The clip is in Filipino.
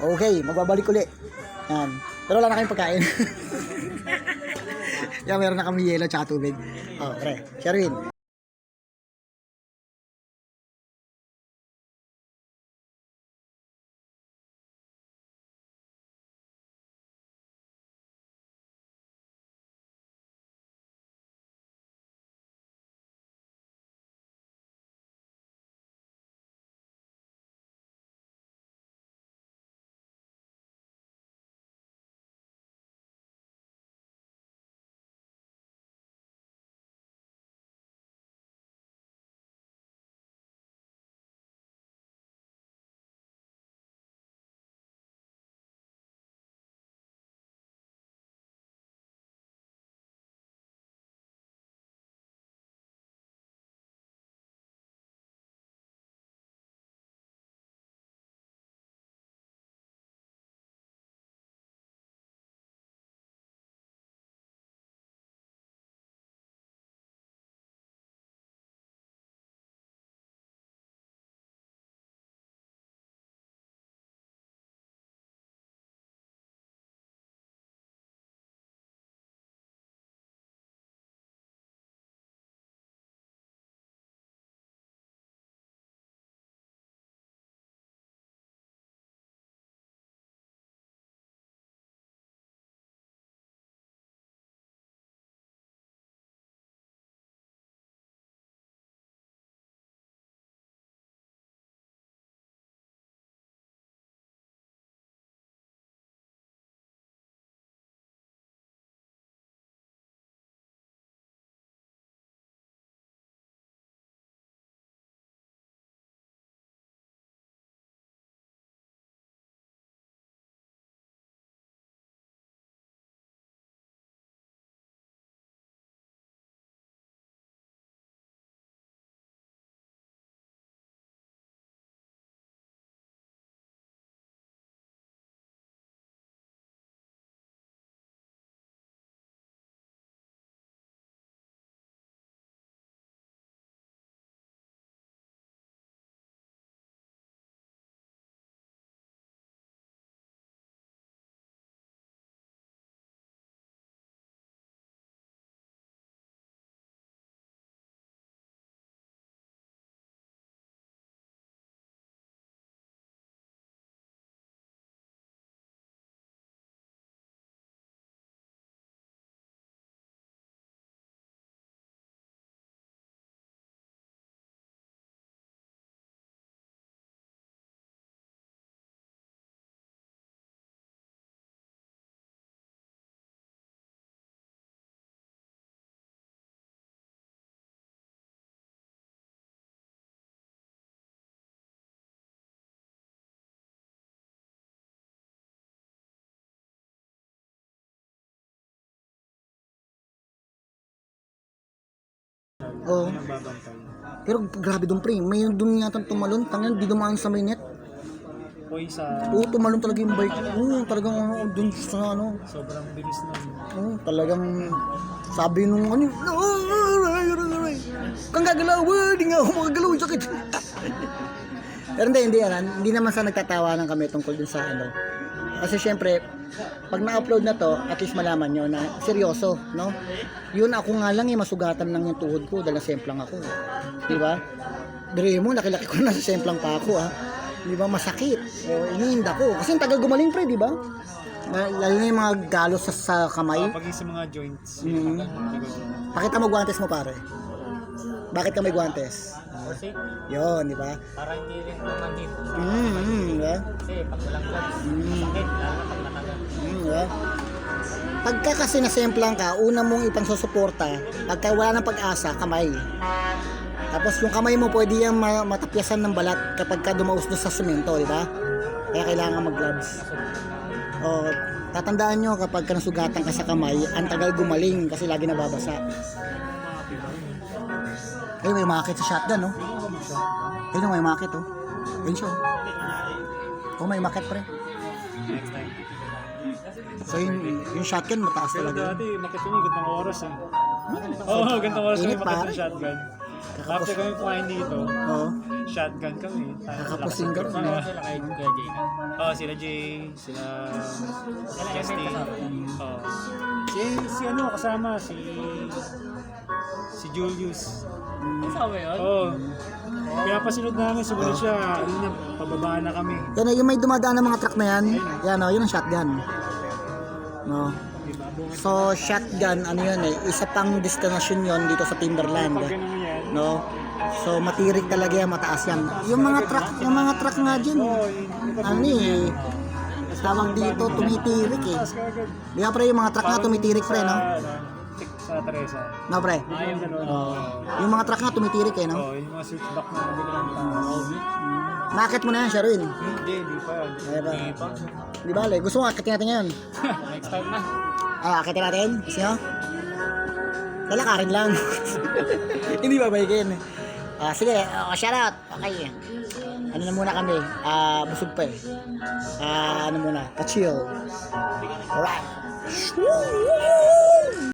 Okay, magbabalik ulit. Yan. Pero wala na kayong pagkain. Yan, meron na kami yelo tsaka tubig. Oh, pre. Sherwin. Oo. Nagbabantay. Pero grabe dun pre, may dun yata tumalon, tangan di dumaan sa may net. Hoy, sa Oo, tumalon talaga yung bike. Oo, talagang dun sa ano. sobrang bilis nun. Oo, talagang sabi nung ano, aray. Kang gagalaw, di nga ako makagalaw, sakit. Pero hindi naman sa nagtatawanan kami tungkol dun sa ano. Kasi syempre, pag na-upload na to, at least malaman nyo na seryoso, no? Yun ako nga lang masugatan lang yung tuhod ko dahil nasemplang ako. Di ba? Dire mo, nakilaki ko na semplang pa ako, ha? Di ba? Masakit. O, iniinda ko. Kasi ang tagal gumaling, pre, di ba? Lalo na yung mga galos sa kamay. Pag sa mga joints. Pakita mo guantes mo, pare. Bakit ka may guantes? For safety. Yun, di ba? Para hindi rin pumanhid. Di ba? Kasi pag walang gloves, sakit. Lalo na pag natanggal. Diba? Pagka kasi nasemplang ka, una mong ipang susuporta, pagka wala ng pag-asa, kamay. Tapos yung kamay mo pwede yung matapyasan ng balat kapag ka dumaus doon sa semento, di ba? Kaya kailangan mag-gloves. O, tatandaan nyo kapag ka nasugatan ka sa kamay, ang tagal gumaling kasi lagi nababasa. Eh, may makit sa shotgun, no? Ayun, may makit, oh. Ayun siya, oh. Oh, may makit, pre. Next time. So, yung shotgun, mataas Pero talaga. dati, nakitungigod ng oras eh. Oo, gantong oras kami Init pa. makita ng shotgun. After Kakapos. kami kumain dito, Oo. shotgun kami. Kakapusing ka rin, Oo, eh. sila kay Kuya Jay na. Oo, sila Jay, sila Justin. Oo. Si ano, kasama, si Julius. Kasama yun? Oo. Kaya pasunod namin, sumunod siya. Ano na, pababaan na kami. Yan, yung may dumadaan ng mga truck na yan. Yan, oh, yun ang shotgun. No. Diba? So, shotgun, ano yun eh, isa pang destination yon dito sa Timberland. Pag ganun yan. No? So, matirik talaga yan, mataas yan. Yung mga truck nga dyan, Oo, ano eh, tawag dito, tumitirik eh. Di ba pre, yung mga truck nga tumitirik pre, no? Sa Teresa. No pre? Yung ganun. Oh. Yung mga truck nga tumitirik eh, no? Oo, yung mga switchback na kabilang taas. Nakakit mo na yan, Sherwin. Hindi pa. Ay ba? Hindi pa. Di ba, gusto mo akitin natin ngayon? Next time na. Akitin natin? Gusto nyo? Lalakarin lang. Hindi ba baikin? Sige, shout out. Okay. Ano na muna kami? Busog pa eh. Ano muna? Pa-chill. Alright.